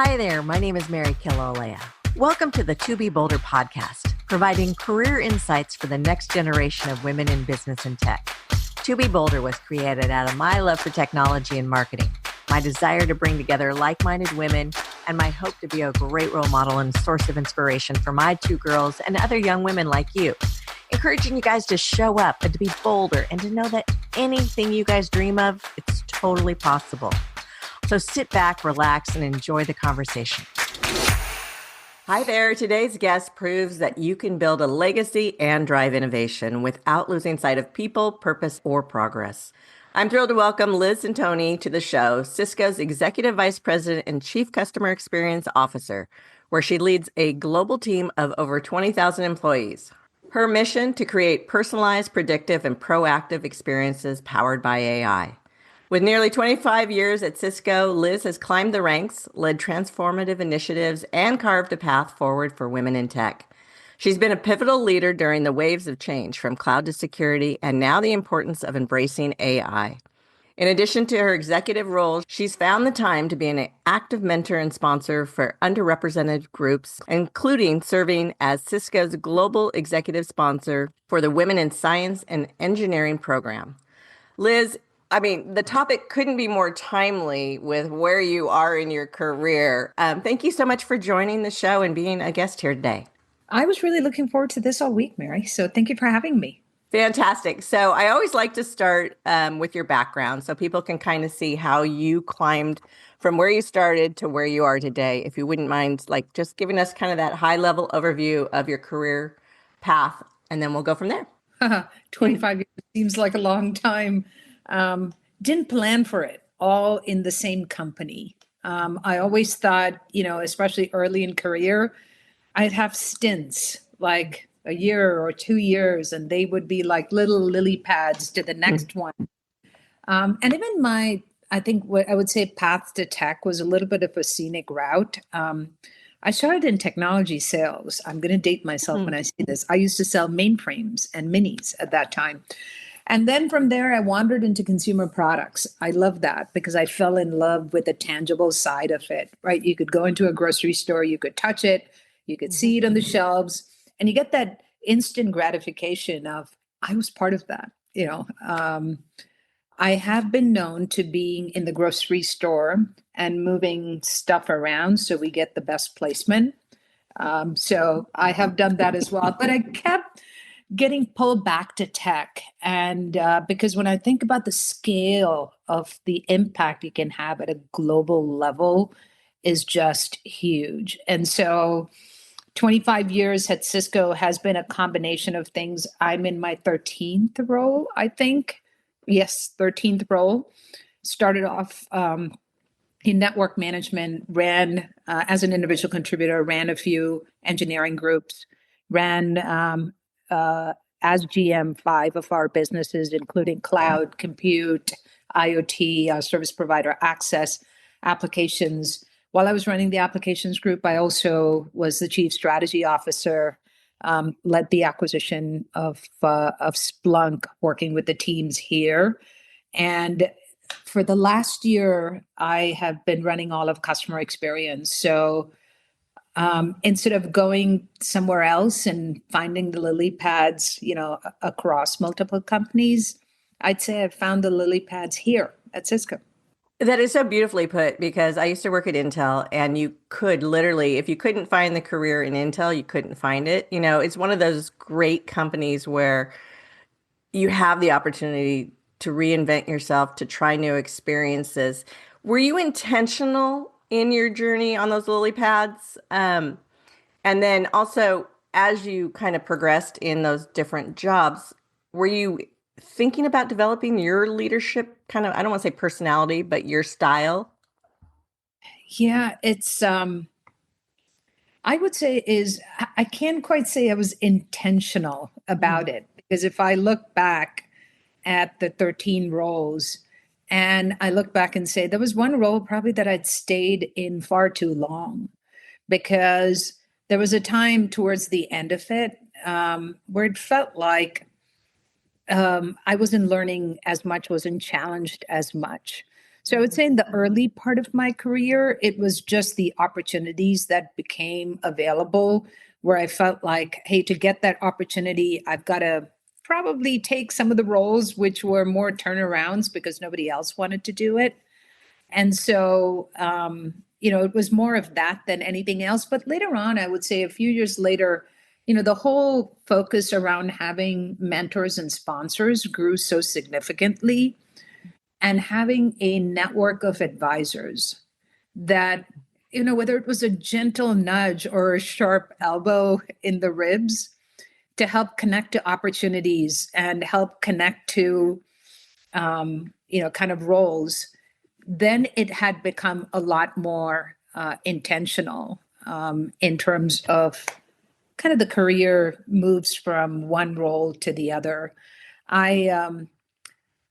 Hi there, my name is Mary Kilolea. Welcome to the To Be Bolder podcast, providing career insights for the next generation of women in business and tech. To Be Bolder was created out of my love for technology and marketing, my desire to bring together like-minded women, and my hope to be a great role model and source of inspiration for my two girls and other young women like you, encouraging you guys to show up and to be bolder and to know that anything you guys dream of, it's totally possible. So sit back, relax, and enjoy the conversation. Hi there. Today's guest proves that you can build a legacy and drive innovation without losing sight of people, purpose, or progress. I'm thrilled to welcome Liz Centoni to the show, Cisco's Executive Vice President and Chief Customer Experience Officer, where she leads a global team of over 20,000 employees. Her mission to create personalized, predictive, and proactive experiences powered by AI. With nearly 25 years at Cisco, Liz has climbed the ranks, led transformative initiatives, and carved a path forward for women in tech. She's been a pivotal leader during the waves of change from cloud to security, and now the importance of embracing AI. In addition to her executive roles, she's found the time to be an active mentor and sponsor for underrepresented groups, including serving as Cisco's global executive sponsor for the Women in Science and Engineering program. Liz, the topic couldn't be more timely with where you are in your career. Thank you so much for joining the show and being a guest here today. I was really looking forward to this all week, Mary. So thank you for having me. Fantastic. So I always like to start with your background so people can kind of see how you climbed from where you started to where you are today. If you wouldn't mind, just giving us kind of that high level overview of your career path, and then we'll go from there. 25 years seems like a long time. Didn't plan for it, all in the same company. I always thought, especially early in career, I'd have stints like a year or 2 years, and they would be like little lily pads to the next one. And even I think what I would say path to tech was a little bit of a scenic route. I started in technology sales. I'm going to date myself when I say this. I used to sell mainframes and minis at that time. And then from there, I wandered into consumer products. I love that because I fell in love with the tangible side of it, right? You could go into a grocery store, you could touch it, you could see it on the shelves, and you get that instant gratification of, I was part of that. I have been known to being in the grocery store and moving stuff around so we get the best placement. So I have done that as well, but I kept getting pulled back to tech. And because when I think about the scale of the impact you can have at a global level is just huge. And so 25 years at Cisco has been a combination of things. I'm in my 13th role, I think. Yes, 13th role. Started off in network management, ran as an individual contributor, ran a few engineering groups, ran as GM 5 of our businesses, including cloud, compute, IoT, service provider access, applications. While I was running the applications group, I also was the chief strategy officer, led the acquisition of Splunk, working with the teams here. And for the last year, I have been running all of customer experience. So instead of going somewhere else and finding the lily pads, across multiple companies, I'd say I found the lily pads here at Cisco. That is so beautifully put, because I used to work at Intel, and you could literally, if you couldn't find the career in Intel, you couldn't find it. It's one of those great companies where you have the opportunity to reinvent yourself, to try new experiences. Were you intentional in your journey on those lily pads? And then also, as you kind of progressed in those different jobs, were you thinking about developing your leadership kind of, I don't want to say personality, but your style? Yeah, it's, I would say I can't quite say I was intentional about it, because if I look back at the 13 roles and I look back and say, there was one role probably that I'd stayed in far too long, because there was a time towards the end of it where it felt like I wasn't learning as much, wasn't challenged as much. So I would say in the early part of my career, it was just the opportunities that became available where I felt like, hey, to get that opportunity, I've got to probably take some of the roles which were more turnarounds because nobody else wanted to do it. And so, it was more of that than anything else. But later on, I would say a few years later, the whole focus around having mentors and sponsors grew so significantly, and having a network of advisors that, whether it was a gentle nudge or a sharp elbow in the ribs to help connect to opportunities and help connect to, kind of roles, then it had become a lot more intentional in terms of kind of the career moves from one role to the other.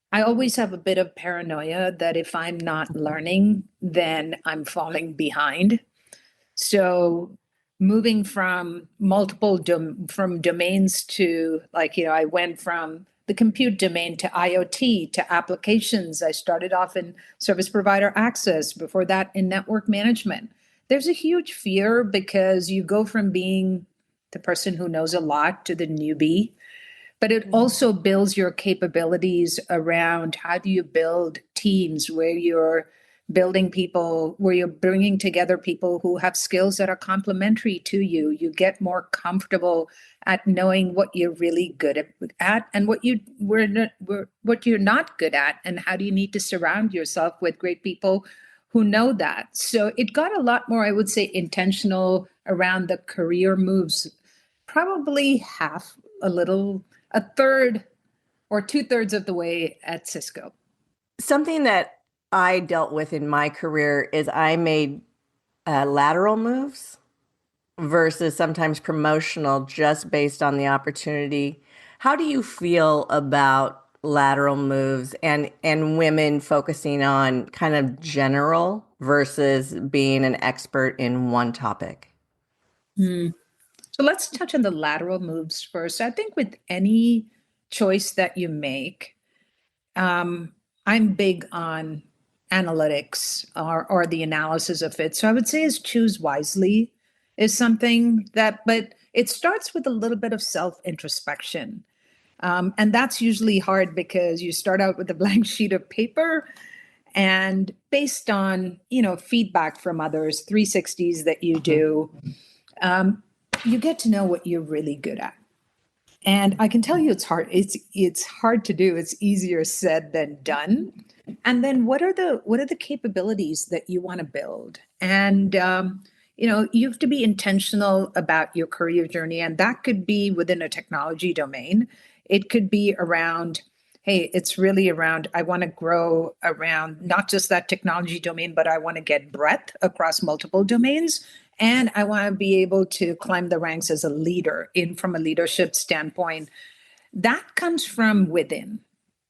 I always have a bit of paranoia that if I'm not learning, then I'm falling behind. So moving from from domains to, like, I went from the compute domain to IoT to applications. I started off in service provider access, before that in network management. There's a huge fear because you go from being the person who knows a lot to the newbie, but it also builds your capabilities around how do you build teams where you're building people, where you're bringing together people who have skills that are complementary to you. You get more comfortable at knowing what you're really good at and what what you're not good at, and how do you need to surround yourself with great people who know that. So it got a lot more, I would say, intentional around the career moves, probably a third or two-thirds of the way at Cisco. Something that I dealt with in my career is I made lateral moves versus sometimes promotional just based on the opportunity. How do you feel about lateral moves and women focusing on kind of general versus being an expert in one topic? So let's touch on the lateral moves first. I think with any choice that you make, I'm big on analytics or the analysis of it. So I would say is choose wisely is something that, but it starts with a little bit of self introspection. And that's usually hard because you start out with a blank sheet of paper, and based on, feedback from others, 360s that you do, you get to know what you're really good at. And I can tell you it's hard. It's hard to do. It's easier said than done. And then what are the capabilities that you want to build? And you have to be intentional about your career journey, and that could be within a technology domain. It could be around, hey, it's really around, I want to grow around not just that technology domain, but I want to get breadth across multiple domains. And I want to be able to climb the ranks as a leader from a leadership standpoint. That comes from within.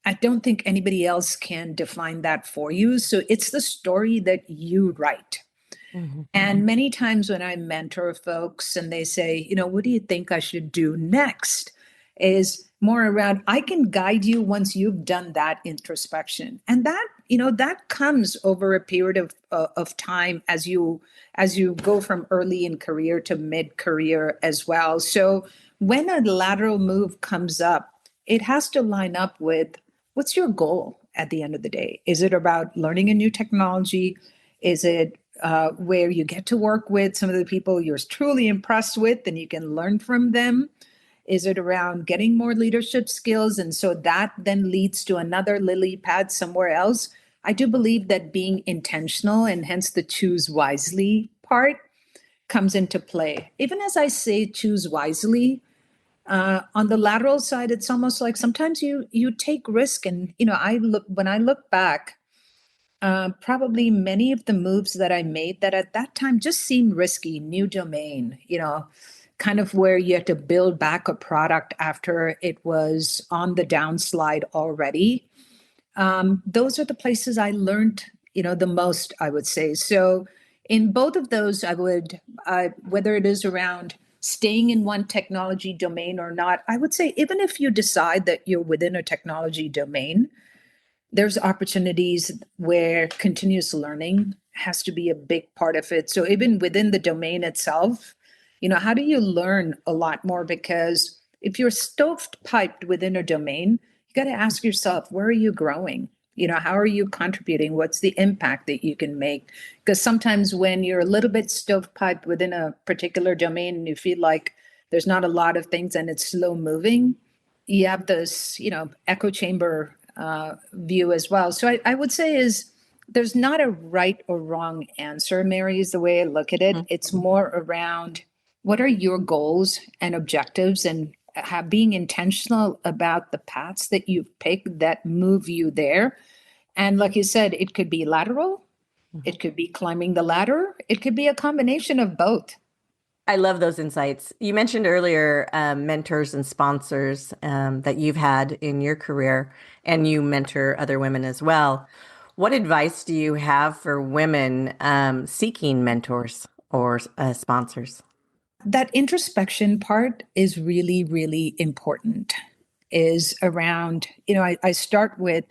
I don't think anybody else can define that for you. So it's the story that you write. Mm-hmm. And many times when I mentor folks and they say, what do you think I should do next? Is more around, I can guide you once you've done that introspection. And that comes over a period of time as you go from early in career to mid-career as well. So when a lateral move comes up, it has to line up with what's your goal at the end of the day. Is it about learning a new technology? Is it where you get to work with some of the people you're truly impressed with and you can learn from them? Is it around getting more leadership skills? And so that then leads to another lily pad somewhere else. I do believe that being intentional, and hence the choose wisely part, comes into play. Even as I say choose wisely, on the lateral side, it's almost like sometimes you take risk. And when I look back, probably many of the moves that I made that at that time just seemed risky, new domain, kind of where you had to build back a product after it was on the downslide already. Those are the places I learned, the most, I would say. So in both of those, whether it is around staying in one technology domain or not, I would say even if you decide that you're within a technology domain, there's opportunities where continuous learning has to be a big part of it. So even within the domain itself, how do you learn a lot more? Because if you're stovepiped within a domain, you got to ask yourself, where are you growing? How are you contributing? What's the impact that you can make? Because sometimes when you're a little bit stovepiped within a particular domain and you feel like there's not a lot of things and it's slow moving, you have this, echo chamber view as well. So I would say is there's not a right or wrong answer, Mary, is the way I look at it. It's more around what are your goals and objectives and being intentional about the paths that you've picked that move you there. And like you said, it could be lateral, it could be climbing the ladder, it could be a combination of both. I love those insights. You mentioned earlier mentors and sponsors that you've had in your career, and you mentor other women as well. What advice do you have for women seeking mentors or sponsors? That introspection part is really, really important. Is around, I start with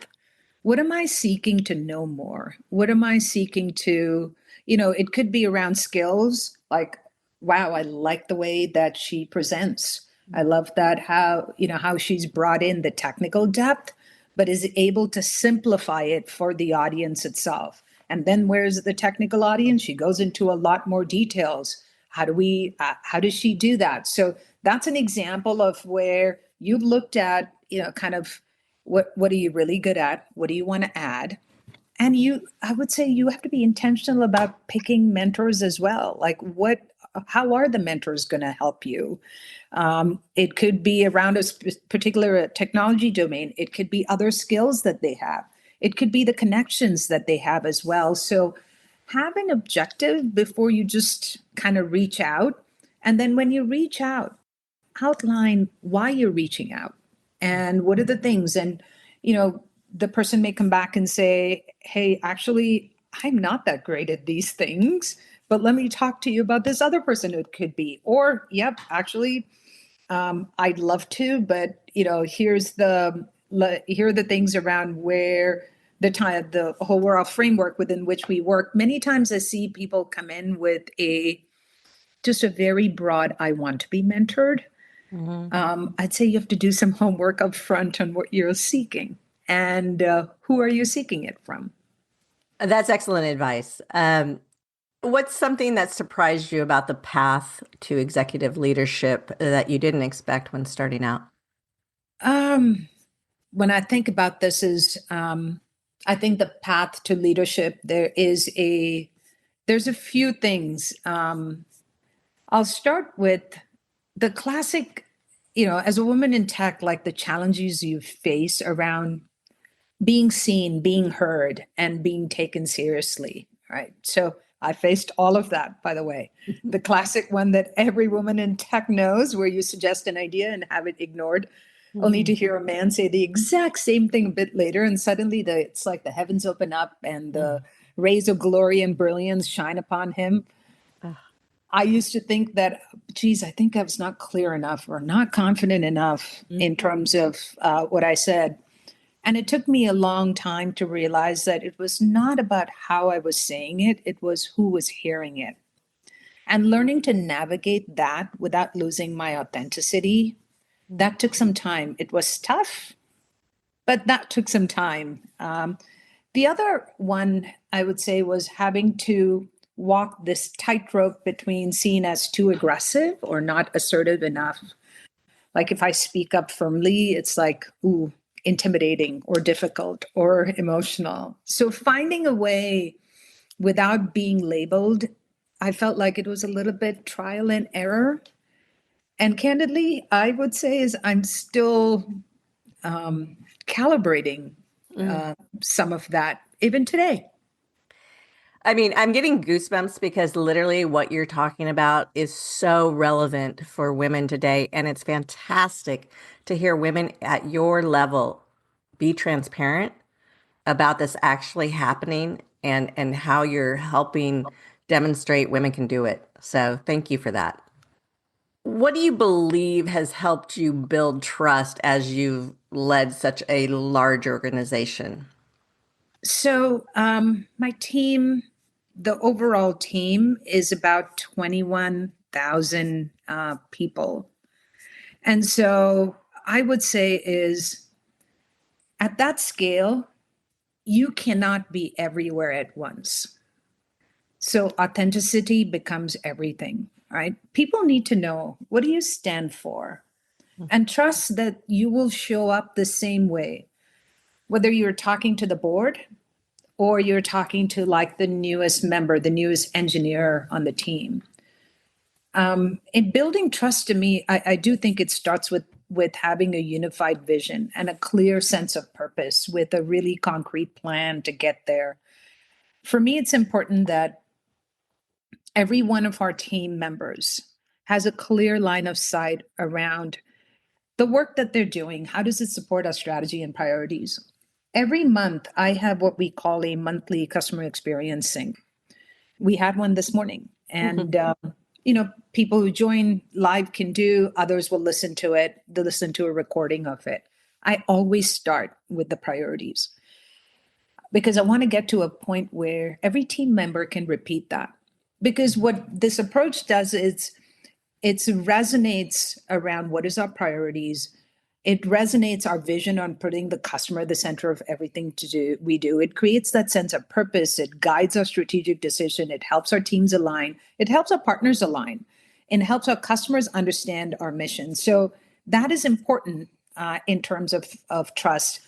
what am I seeking to know more? What am I seeking to, it could be around skills like, wow, I like the way that she presents. I love that how she's brought in the technical depth, but is able to simplify it for the audience itself. And then where's the technical audience? She goes into a lot more details. How does she do that? So that's an example of where you've looked at, kind of what are you really good at? What do you want to add? And I would say you have to be intentional about picking mentors as well. Like how are the mentors going to help you? It could be around a particular technology domain. It could be other skills that they have. It could be the connections that they have as well. So have an objective before you just kind of reach out. And then when you reach out, outline why you're reaching out and what are the things. And, the person may come back and say, hey, actually, I'm not that great at these things, but let me talk to you about this other person who it could be. Or, yep, actually, I'd love to, but, here are the things around where the whole overall framework within which we work. Many times I see people come in with just a very broad, I want to be mentored. I'd say you have to do some homework up front on what you're seeking and who are you seeking it from? That's excellent advice. What's something that surprised you about the path to executive leadership that you didn't expect when starting out? When I think about this I think the path to leadership, there's a few things. I'll start with the classic, as a woman in tech, like the challenges you face around being seen, being heard, and being taken seriously, right? So I faced all of that, by the way. The classic one that every woman in tech knows, where you suggest an idea and have it ignored, only to hear a man say the exact same thing a bit later, and suddenly it's like the heavens open up and the rays of glory and brilliance shine upon him. I used to think that, geez, I think I was not clear enough or not confident enough in terms of what I said. And it took me a long time to realize that it was not about how I was saying it, it was who was hearing it. And learning to navigate that without losing my authenticity, that took some time. It was tough, but that took some time. The other one I would say was having to walk this tightrope between seen as too aggressive or not assertive enough. Like if I speak up firmly, it's like, ooh, intimidating or difficult or emotional. So finding a way without being labeled, I felt like it was a little bit trial and error. And candidly, I would say is I'm still calibrating some of that even today. I mean, I'm getting goosebumps because literally what you're talking about is so relevant for women today. And it's fantastic to hear women at your level be transparent about this actually happening and how you're helping demonstrate women can do it. So thank you for that. What do you believe has helped you build trust as you've led such a large organization? So my team, the overall team is about 21,000 people. And so I would say is at that scale, you cannot be everywhere at once. So authenticity becomes everything, right? People need to know, what do you stand for? And trust that you will show up the same way, whether you're talking to the board or you're talking to like the newest member, the newest engineer on the team. In building trust, to me, I do think it starts with having a unified vision and a clear sense of purpose with a really concrete plan to get there. For me, it's important that every one of our team members has a clear line of sight around the work that they're doing. How does it support our strategy and priorities? Every month, I have what we call a monthly customer experience sync. We had one this morning, and people who join live can do. Others will listen to it. They'll listen to a recording of it. I always start with the priorities because I want to get to a point where every team member can repeat that. Because what this approach does is it resonates around what is our priorities. It resonates our vision on putting the customer at the center of everything we do. It creates that sense of purpose. It guides our strategic decision. It helps our teams align. It helps our partners align, and helps our customers understand our mission. So that is important in terms of trust.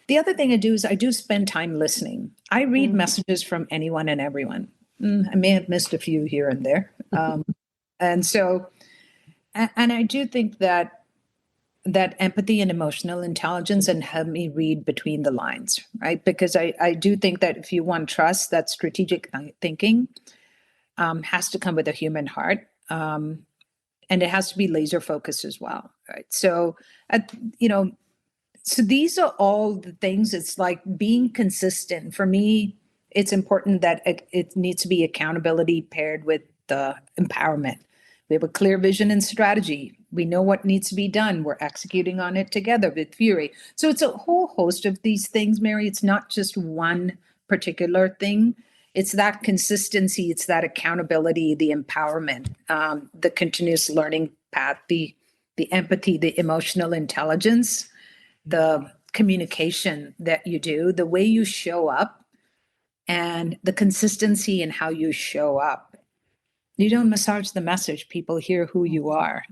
The other thing I do is I do spend time listening. I read messages from anyone and everyone. I may have missed a few here and there. And so, and I do think that empathy and emotional intelligence and help me read between the lines, right? Because I do think that if you want trust, that strategic thinking has to come with a human heart. And it has to be laser focused as well, right? So, so these are all the things. It's like being consistent. For me, it's important that it needs to be accountability paired with the empowerment. We have a clear vision and strategy. We know what needs to be done. We're executing on it together with fury. So it's a whole host of these things, Mary. It's not just one particular thing. It's that consistency. It's that accountability, the empowerment, the continuous learning path, the empathy, the emotional intelligence, the communication that you do, the way you show up, and the consistency in how you show up. You don't massage the message. People hear who you are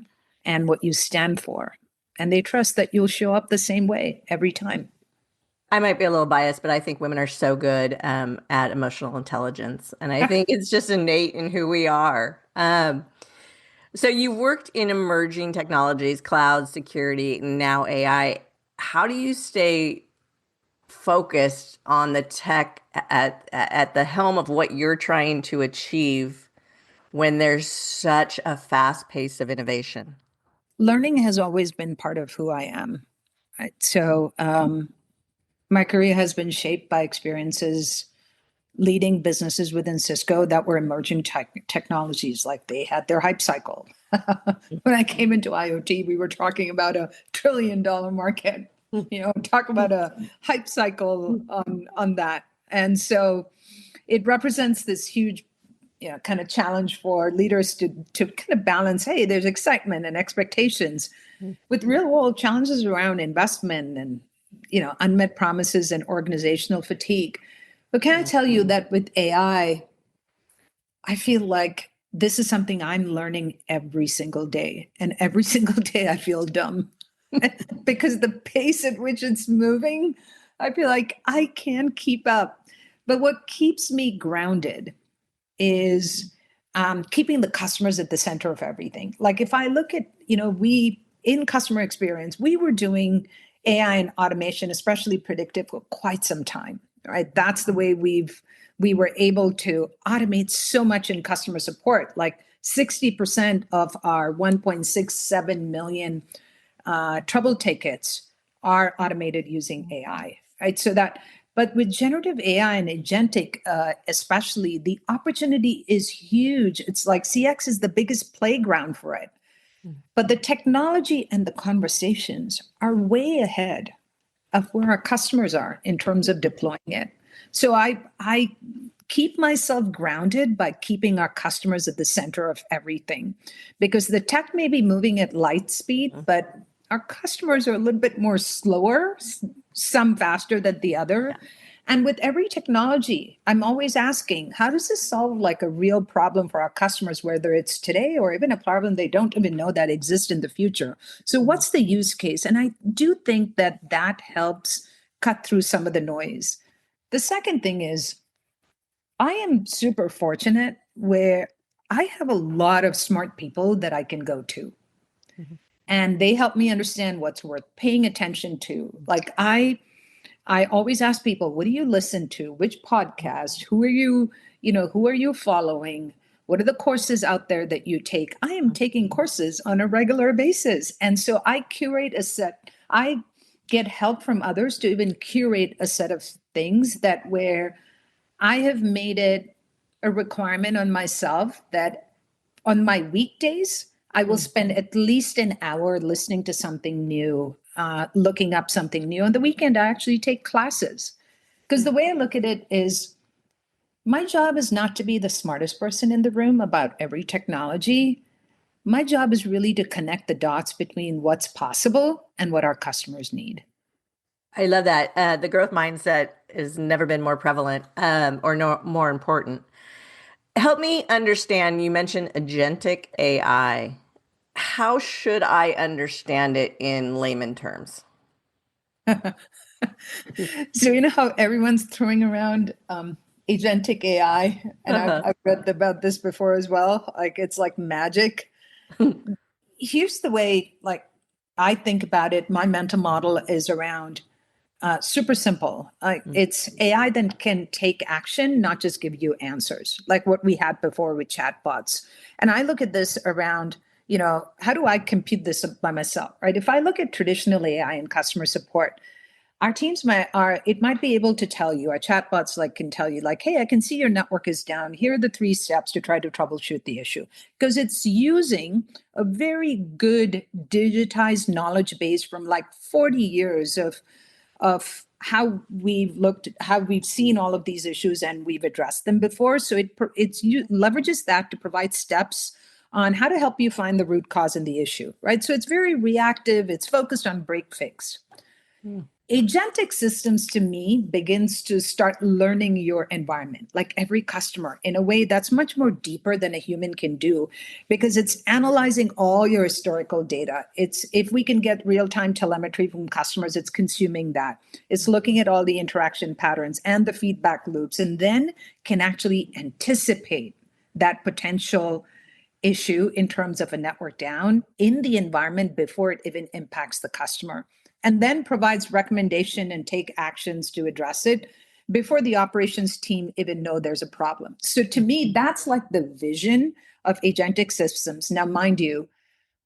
and what you stand for, and they trust that you'll show up the same way every time. I might be a little biased, but I think women are so good at emotional intelligence, and I think it's just innate in who we are. So you worked in emerging technologies, cloud, security, and now AI. How do you stay focused on the tech at the helm of what you're trying to achieve when there's such a fast pace of innovation? Learning has always been part of who I am. Right? So my career has been shaped by experiences leading businesses within Cisco that were emerging technologies, like they had their hype cycle. When I came into IoT, we were talking about $1 trillion market. Talk about a hype cycle on that. And so it represents this huge kind of challenge for leaders to kind of balance, hey, there's excitement and expectations with real world challenges around investment and, unmet promises and organizational fatigue. But can I tell you that with AI, I feel like this is something I'm learning every single day. And every single day I feel dumb because the pace at which it's moving, I feel like I can't keep up. But what keeps me grounded is keeping the customers at the center of everything. Like if I look at, we in customer experience, we were doing AI and automation, especially predictive, for quite some time, right? That's the way we were able to automate so much in customer support. Like 60% of our 1.67 million trouble tickets are automated using AI, right? But with generative AI and agentic, especially, the opportunity is huge. It's like CX is the biggest playground for it. But the technology and the conversations are way ahead of where our customers are in terms of deploying it. So I keep myself grounded by keeping our customers at the center of everything, because the tech may be moving at light speed, but our customers are a little bit more slower, some faster than the other. Yeah. And with every technology, I'm always asking, how does this solve like a real problem for our customers, whether it's today or even a problem they don't even know that exists in the future? So what's the use case? And I do think that that helps cut through some of the noise. The second thing is, I am super fortunate where I have a lot of smart people that I can go to, Mhm. and they help me understand what's worth paying attention to. Like I always ask people, what do you listen to? Which podcast? Who are you following? What are the courses out there that you take? I am taking courses on a regular basis. And so I curate a set. I get help from others to even curate a set of things that where I have made it a requirement on myself that on my weekdays, I will spend at least an hour listening to something new, looking up something new. On the weekend, I actually take classes. Because the way I look at it is, my job is not to be the smartest person in the room about every technology. My job is really to connect the dots between what's possible and what our customers need. I love that. The growth mindset has never been more prevalent, or no, more important. Help me understand. You mentioned agentic AI. How should I understand it in layman terms? So you know how everyone's throwing around agentic AI, and Uh-huh. I've read about this before as well. Like it's like magic. Here's the way, like I think about it. My mental model is around super simple. Like it's AI that can take action, not just give you answers, like what we had before with chatbots. And I look at this around, how do I compute this by myself, right? If I look at traditional AI in customer support, our teams might be able to tell you, our chatbots like can tell you like, hey, I can see your network is down, here are the 3 steps to try to troubleshoot the issue, because it's using a very good digitized knowledge base from like 40 years of how we've seen all of these issues and we've addressed them before. So it leverages that to provide steps on how to help you find the root cause in the issue, right? So it's very reactive, it's focused on break fix. Mm. Agentic systems to me begins to start learning your environment, like every customer, in a way that's much more deeper than a human can do, because it's analyzing all your historical data. It's, if we can get real-time telemetry from customers, it's consuming that. It's looking at all the interaction patterns and the feedback loops, and then can actually anticipate that potential issue in terms of a network down in the environment before it even impacts the customer, and then provides recommendation and take actions to address it before the operations team even know there's a problem. So to me, that's like the vision of agentic systems. Now, mind you,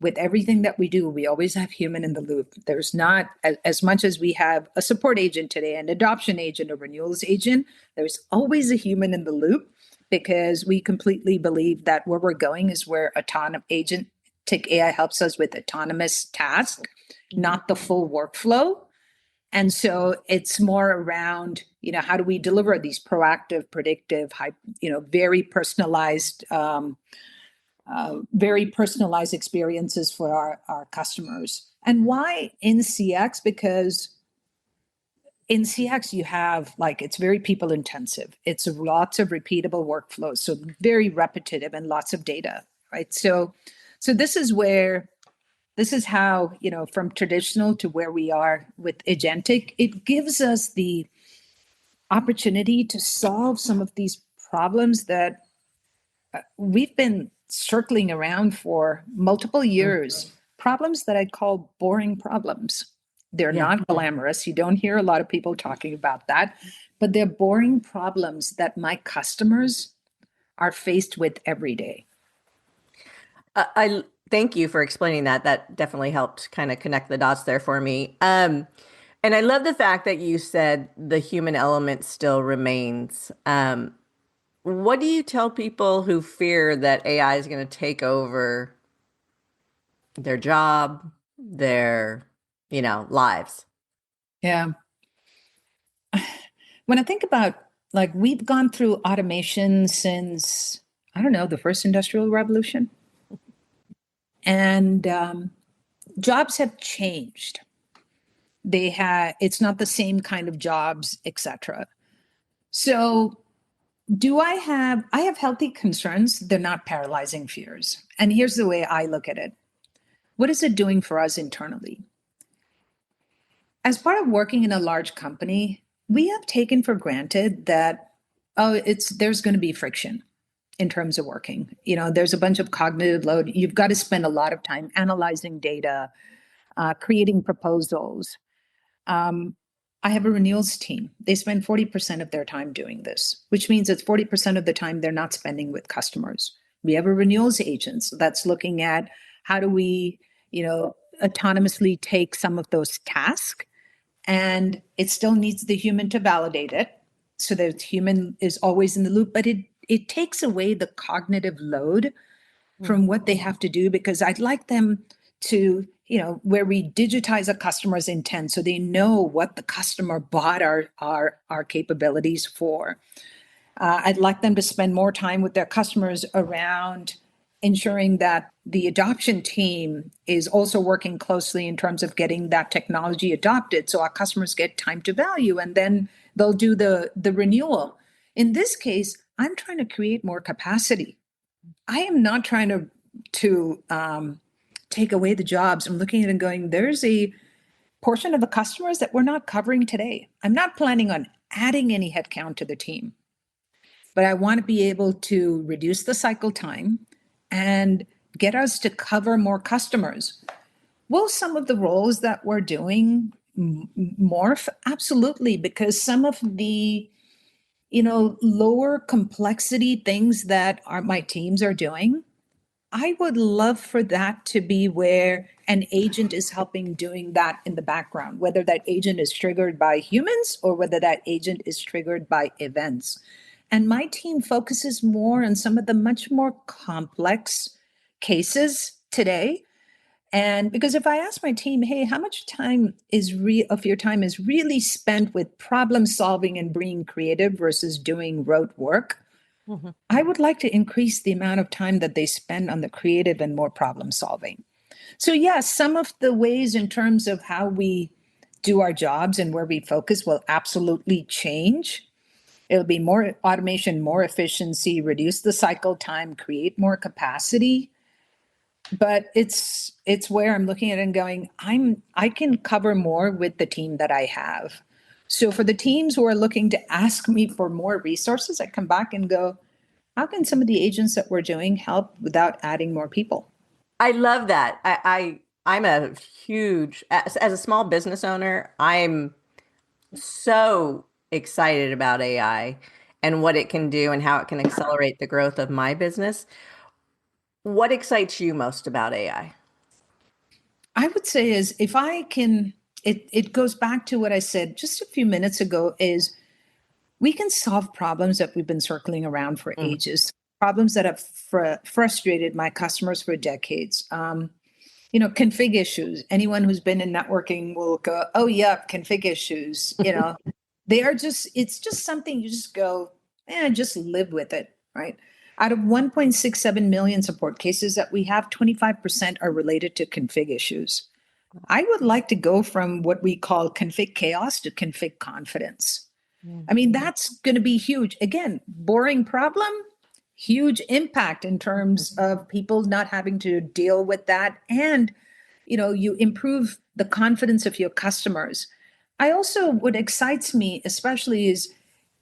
with everything that we do, we always have human in the loop. There's not, as much as we have a support agent today, an adoption agent, a renewals agent, there's always a human in the loop, because we completely believe that where we're going is where autonomous agent tech AI helps us with autonomous task, not the full workflow. And so it's more around, how do we deliver these proactive, predictive, very personalized experiences for our customers. And why in CX? Because in CX, you have like, it's very people intensive. It's lots of repeatable workflows, so very repetitive and lots of data, right? So this is how, from traditional to where we are with agentic, it gives us the opportunity to solve some of these problems that we've been circling around for multiple years, problems that I call boring problems. They're Yeah. not glamorous. You don't hear a lot of people talking about that, but they're boring problems that my customers are faced with every day. I thank you for explaining that. That definitely helped kind of connect the dots there for me. And I love the fact that you said the human element still remains. What do you tell people who fear that AI is going to take over their job, their, lives? Yeah. When I think about, like, we've gone through automation since, I don't know, the first industrial revolution. And jobs have changed. It's not the same kind of jobs, etc. So I have healthy concerns. They're not paralyzing fears. And here's the way I look at it. What is it doing for us internally? As part of working in a large company, we have taken for granted that, there's going to be friction in terms of working. There's a bunch of cognitive load. You've got to spend a lot of time analyzing data, creating proposals. I have a renewals team. They spend 40% of their time doing this, which means it's 40% of the time they're not spending with customers. We have a renewals agent that's looking at how do we, autonomously take some of those tasks, and it still needs the human to validate it. So the human is always in the loop, but it takes away the cognitive load from what they have to do, because I'd like them to, where we digitize a customer's intent so they know what the customer bought our capabilities for. I'd like them to spend more time with their customers around ensuring that the adoption team is also working closely in terms of getting that technology adopted so our customers get time to value, and then they'll do the renewal. In this case, I'm trying to create more capacity. I am not trying to take away the jobs. I'm looking at it and going, there's a portion of the customers that we're not covering today. I'm not planning on adding any headcount to the team, but I want to be able to reduce the cycle time and get us to cover more customers. Will some of the roles that we're doing morph? Absolutely, because some of the lower complexity things that my teams are doing, I would love for that to be where an agent is helping doing that in the background, whether that agent is triggered by humans or whether that agent is triggered by events. And my team focuses more on some of the much more complex cases today. And because if I ask my team, hey, how much time of your time is really spent with problem solving and being creative versus doing rote work, I would like to increase the amount of time that they spend on the creative and more problem solving. So yes, some of the ways in terms of how we do our jobs and where we focus will absolutely change. It'll be more automation, more efficiency, reduce the cycle time, create more capacity. But it's where I'm looking at it and going, I can cover more with the team that I have. So for the teams who are looking to ask me for more resources, I come back and go, how can some of the agents that we're doing help without adding more people? I love that. I'm a huge, as a small business owner, I'm so excited about AI and what it can do and how it can accelerate the growth of my business. What excites you most about AI? I would say is if I can, it goes back to what I said just a few minutes ago, is we can solve problems that we've been circling around for ages, problems that have frustrated my customers for decades. Config issues. Anyone who's been in networking will go, oh, yeah, config issues. It's just something you just go, just live with it, right? Out of 1.67 million support cases that we have, 25% are related to config issues. I would like to go from what we call config chaos to config confidence. I mean, that's going to be huge. Again, boring problem, huge impact in terms of people not having to deal with that. And, you improve the confidence of your customers. What excites me especially is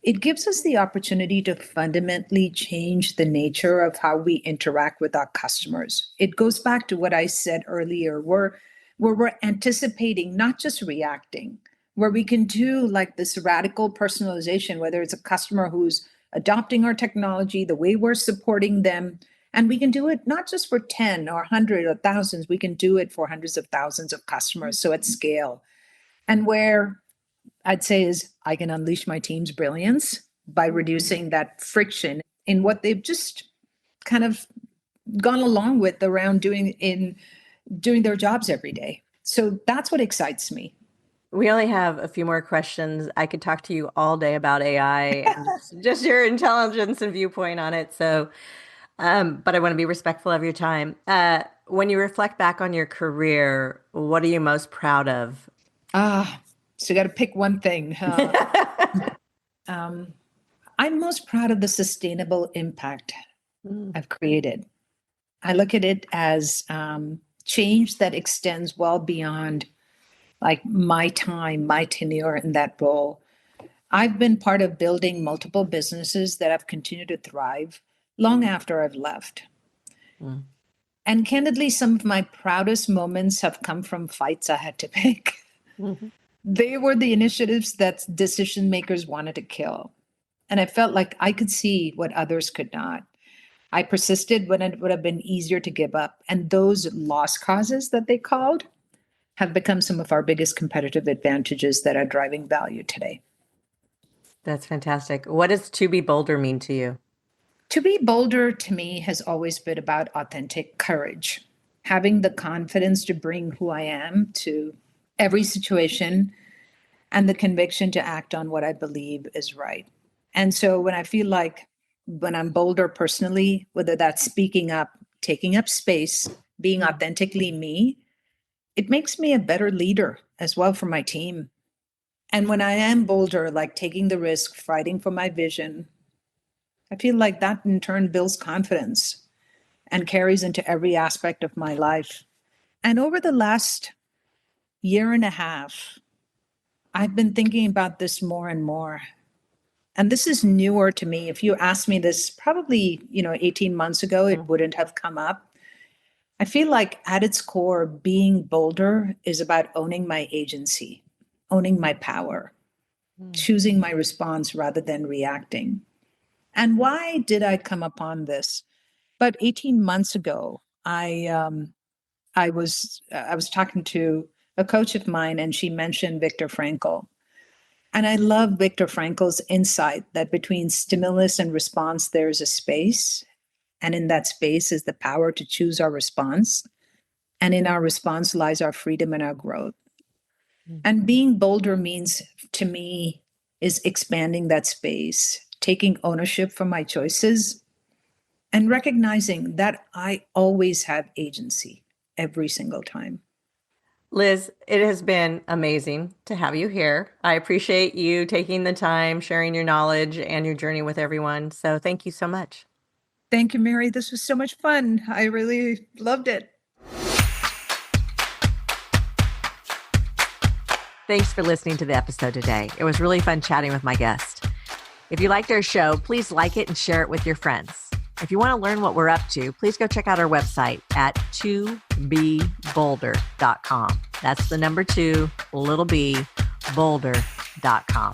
it gives us the opportunity to fundamentally change the nature of how we interact with our customers. It goes back to what I said earlier, where we're anticipating, not just reacting, where we can do like this radical personalization, whether it's a customer who's adopting our technology, the way we're supporting them. And we can do it not just for 10 or 100 or thousands, we can do it for hundreds of thousands of customers. So at scale. And where I'd say is I can unleash my team's brilliance by reducing that friction in what they've just kind of gone along with around doing their jobs every day. So that's what excites me. We only have a few more questions. I could talk to you all day about AI and just your intelligence and viewpoint on it. So, but I want to be respectful of your time. When you reflect back on your career, what are you most proud of? So you got to pick one thing. I'm most proud of the sustainable impact Mm, I've created. I look at it as change that extends well beyond like my time, my tenure in that role. I've been part of building multiple businesses that have continued to thrive long after I've left. mm, And candidly, some of my proudest moments have come from fights I had to pick. mhm. They were the initiatives that decision makers wanted to kill. And I felt like I could see what others could not. I persisted when it would have been easier to give up. And those lost causes that they called have become some of our biggest competitive advantages that are driving value today. That's fantastic. What does to be bolder mean to you? To be bolder to me has always been about authentic courage, having the confidence to bring who I am to every situation and the conviction to act on what I believe is right. And so when I feel like when I'm bolder personally, whether that's speaking up, taking up space, being authentically me, it makes me a better leader as well for my team. And when I am bolder, like taking the risk, fighting for my vision, I feel like that in turn builds confidence and carries into every aspect of my life. And over the last year and a half, I've been thinking about this more and more. And this is newer to me. If you asked me this probably, 18 months ago, it wouldn't have come up. I feel like at its core, being bolder is about owning my agency, owning my power, Mm. choosing my response rather than reacting. And why did I come upon this? But 18 months ago, I was talking to a coach of mine, and she mentioned Viktor Frankl. And I love Viktor Frankl's insight that between stimulus and response, there is a space. And in that space is the power to choose our response. And in our response lies our freedom and our growth. And being bolder means to me is expanding that space, taking ownership for my choices, and recognizing that I always have agency every single time. Liz, it has been amazing to have you here. I appreciate you taking the time, sharing your knowledge and your journey with everyone. So thank you so much. Thank you, Mary. This was so much fun. I really loved it. Thanks for listening to the episode today. It was really fun chatting with my guest. If you liked our show, please like it and share it with your friends. If you want to learn what we're up to, please go check out our website at 2bbolder.com. That's the number 2, little b, bolder.com.